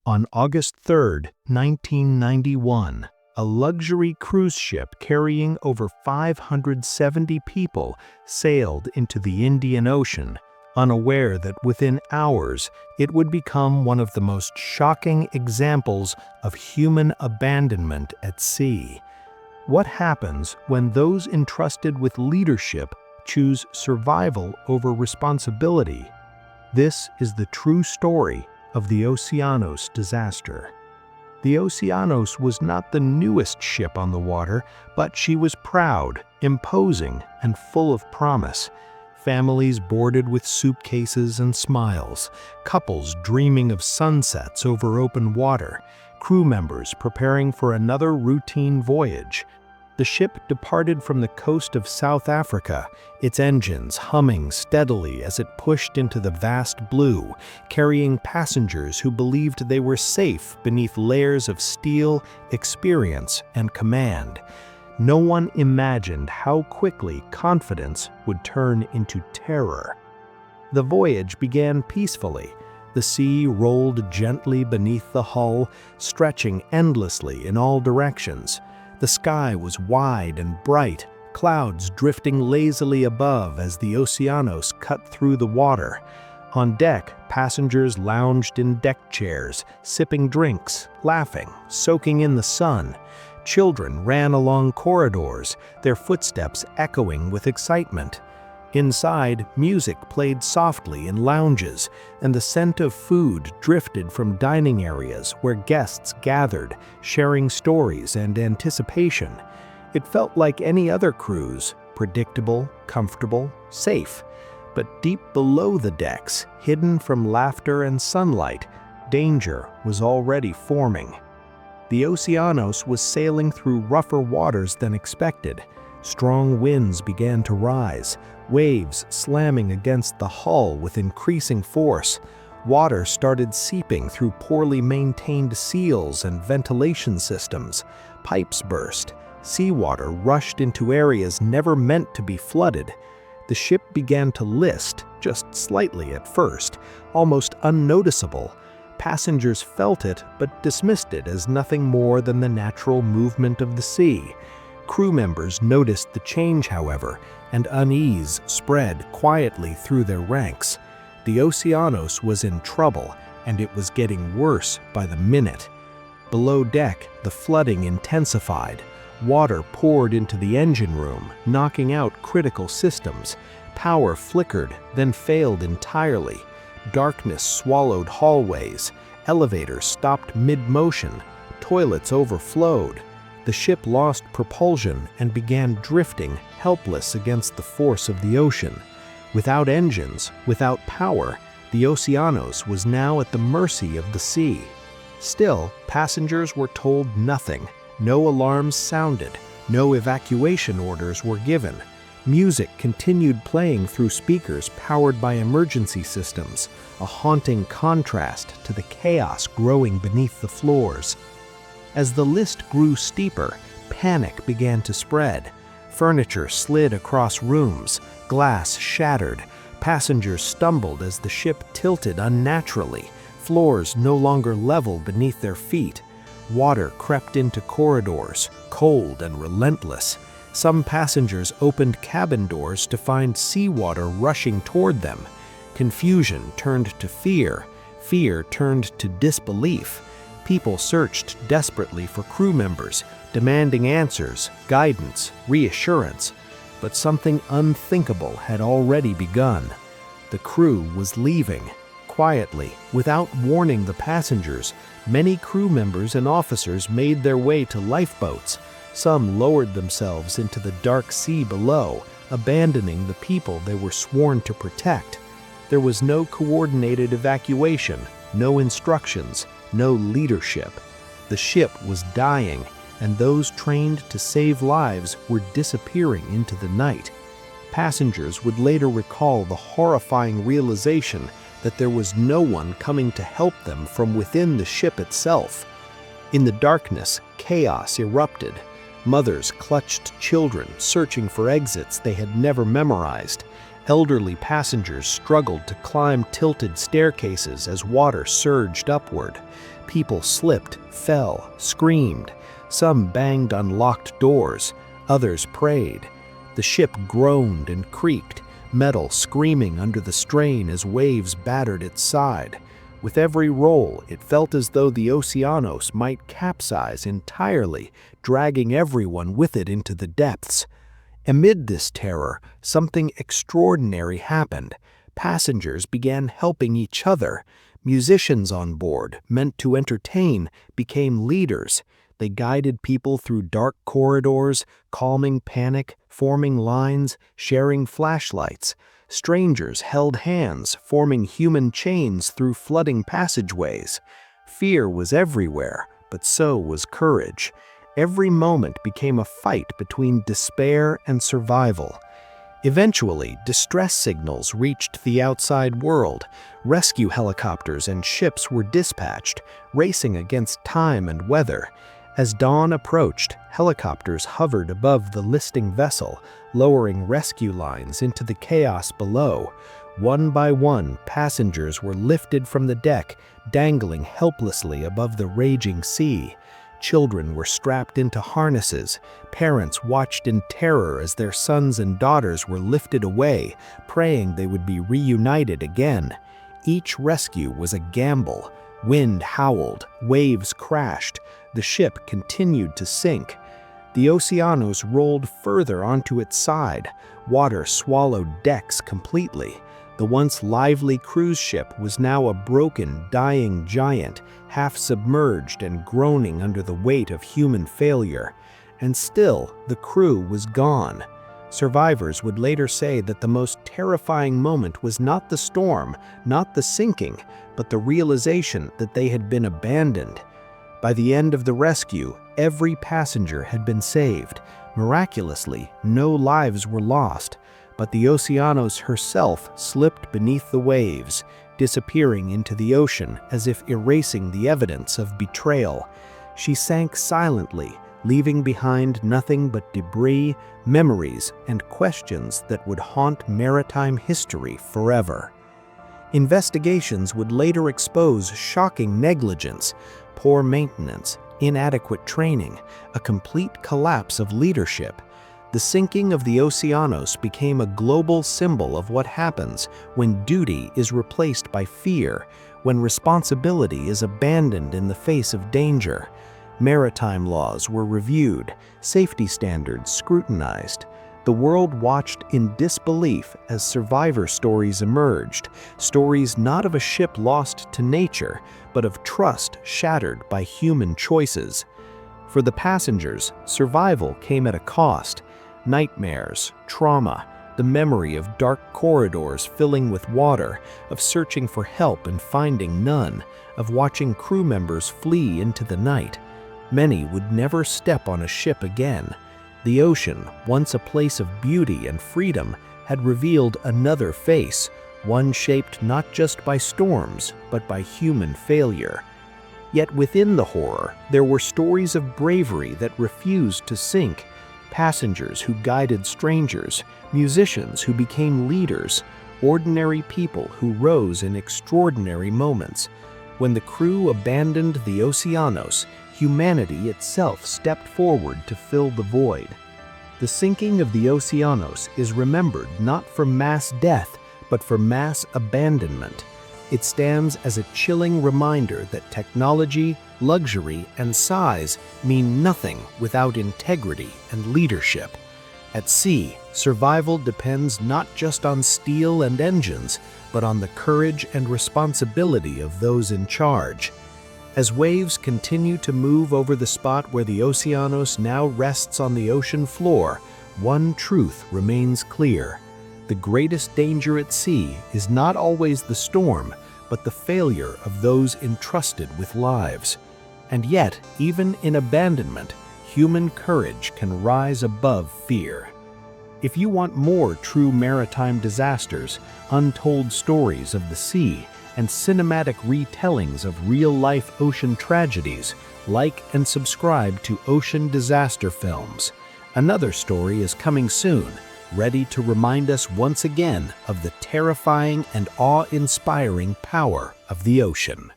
On August 3, 1991, a luxury cruise ship carrying over 570 people sailed into the Indian Ocean, unaware that within hours it would become one of the most shocking examples of human abandonment at sea. What happens when those entrusted with leadership choose survival over responsibility? This is the true story of the Oceanos disaster. The Oceanos was not the newest ship on the water, but she was proud, imposing, and full of promise. Families boarded with suitcases and smiles, couples dreaming of sunsets over open water, crew members preparing for another routine voyage. The ship departed from the coast of South Africa, its engines humming steadily as it pushed into the vast blue, carrying passengers who believed they were safe beneath layers of steel, experience, and command. No one imagined how quickly confidence would turn into terror. The voyage began peacefully. The sea rolled gently beneath the hull, stretching endlessly in all directions. The sky was wide and bright, clouds drifting lazily above as the Oceanos cut through the water. On deck, passengers lounged in deck chairs, sipping drinks, laughing, soaking in the sun. Children ran along corridors, their footsteps echoing with excitement. Inside, music played softly in lounges, and the scent of food drifted from dining areas where guests gathered, sharing stories and anticipation. It felt like any other cruise, predictable, comfortable, safe. But deep below the decks, hidden from laughter and sunlight, danger was already forming. The Oceanos was sailing through rougher waters than expected. Strong winds began to rise, waves slamming against the hull with increasing force. Water started seeping through poorly maintained seals and ventilation systems. Pipes burst. Seawater rushed into areas never meant to be flooded. The ship began to list, just slightly at first, almost unnoticeable. Passengers felt it but dismissed it as nothing more than the natural movement of the sea. Crew members noticed the change, however, and unease spread quietly through their ranks. The Oceanos was in trouble, and it was getting worse by the minute. Below deck, the flooding intensified. Water poured into the engine room, knocking out critical systems. Power flickered, then failed entirely. Darkness swallowed hallways. Elevators stopped mid-motion. Toilets overflowed. The ship lost propulsion and began drifting, helpless against the force of the ocean. Without engines, without power, the Oceanos was now at the mercy of the sea. Still, passengers were told nothing. No alarms sounded. No evacuation orders were given. Music continued playing through speakers powered by emergency systems, a haunting contrast to the chaos growing beneath the floors. As the list grew steeper, panic began to spread. Furniture slid across rooms, glass shattered. Passengers stumbled as the ship tilted unnaturally. Floors no longer level beneath their feet. Water crept into corridors, cold and relentless. Some passengers opened cabin doors to find seawater rushing toward them. Confusion turned to fear. Fear turned to disbelief. People searched desperately for crew members, demanding answers, guidance, reassurance. But something unthinkable had already begun. The crew was leaving. Quietly, without warning the passengers, many crew members and officers made their way to lifeboats. Some lowered themselves into the dark sea below, abandoning the people they were sworn to protect. There was no coordinated evacuation, no instructions, no leadership. The ship was dying, and those trained to save lives were disappearing into the night. Passengers would later recall the horrifying realization that there was no one coming to help them from within the ship itself. In the darkness, chaos erupted. Mothers clutched children, searching for exits they had never memorized. Elderly passengers struggled to climb tilted staircases as water surged upward. People slipped, fell, screamed. Some banged on locked doors, others prayed. The ship groaned and creaked, metal screaming under the strain as waves battered its side. With every roll, it felt as though the Oceanos might capsize entirely, dragging everyone with it into the depths. Amid this terror, something extraordinary happened. Passengers began helping each other. Musicians on board, meant to entertain, became leaders. They guided people through dark corridors, calming panic, forming lines, sharing flashlights. Strangers held hands, forming human chains through flooding passageways. Fear was everywhere, but so was courage. Every moment became a fight between despair and survival. Eventually, distress signals reached the outside world. Rescue helicopters and ships were dispatched, racing against time and weather. As dawn approached, helicopters hovered above the listing vessel, lowering rescue lines into the chaos below. One by one, passengers were lifted from the deck, dangling helplessly above the raging sea. Children were strapped into harnesses. Parents watched in terror as their sons and daughters were lifted away, praying they would be reunited again. Each rescue was a gamble. Wind howled, waves crashed. The ship continued to sink. The Oceanos rolled further onto its side. Water swallowed decks completely. The once lively cruise ship was now a broken, dying giant, half submerged and groaning under the weight of human failure. And still, the crew was gone. Survivors would later say that the most terrifying moment was not the storm, not the sinking, but the realization that they had been abandoned. By the end of the rescue, every passenger had been saved. Miraculously, no lives were lost. But the Oceanos herself slipped beneath the waves, disappearing into the ocean as if erasing the evidence of betrayal. She sank silently, leaving behind nothing but debris, memories, and questions that would haunt maritime history forever. Investigations would later expose shocking negligence, poor maintenance, inadequate training, a complete collapse of leadership. The sinking of the Oceanos became a global symbol of what happens when duty is replaced by fear, when responsibility is abandoned in the face of danger. Maritime laws were reviewed, safety standards scrutinized. The world watched in disbelief as survivor stories emerged, stories not of a ship lost to nature, but of trust shattered by human choices. For the passengers, survival came at a cost. Nightmares, trauma, the memory of dark corridors filling with water, of searching for help and finding none, of watching crew members flee into the night. Many would never step on a ship again. The ocean, once a place of beauty and freedom, had revealed another face, one shaped not just by storms, but by human failure. Yet within the horror, there were stories of bravery that refused to sink. Passengers who guided strangers, musicians who became leaders, ordinary people who rose in extraordinary moments. When the crew abandoned the Oceanos, humanity itself stepped forward to fill the void. The sinking of the Oceanos is remembered not for mass death, but for mass abandonment. It stands as a chilling reminder that technology, luxury, and size mean nothing without integrity and leadership. At sea, survival depends not just on steel and engines, but on the courage and responsibility of those in charge. As waves continue to move over the spot where the Oceanos now rests on the ocean floor, one truth remains clear. The greatest danger at sea is not always the storm, but the failure of those entrusted with lives. And yet, even in abandonment, human courage can rise above fear. If you want more true maritime disasters, untold stories of the sea, and cinematic retellings of real-life ocean tragedies, like and subscribe to Ocean Disaster Films. Another story is coming soon. ready to remind us once again of the terrifying and awe-inspiring power of the ocean.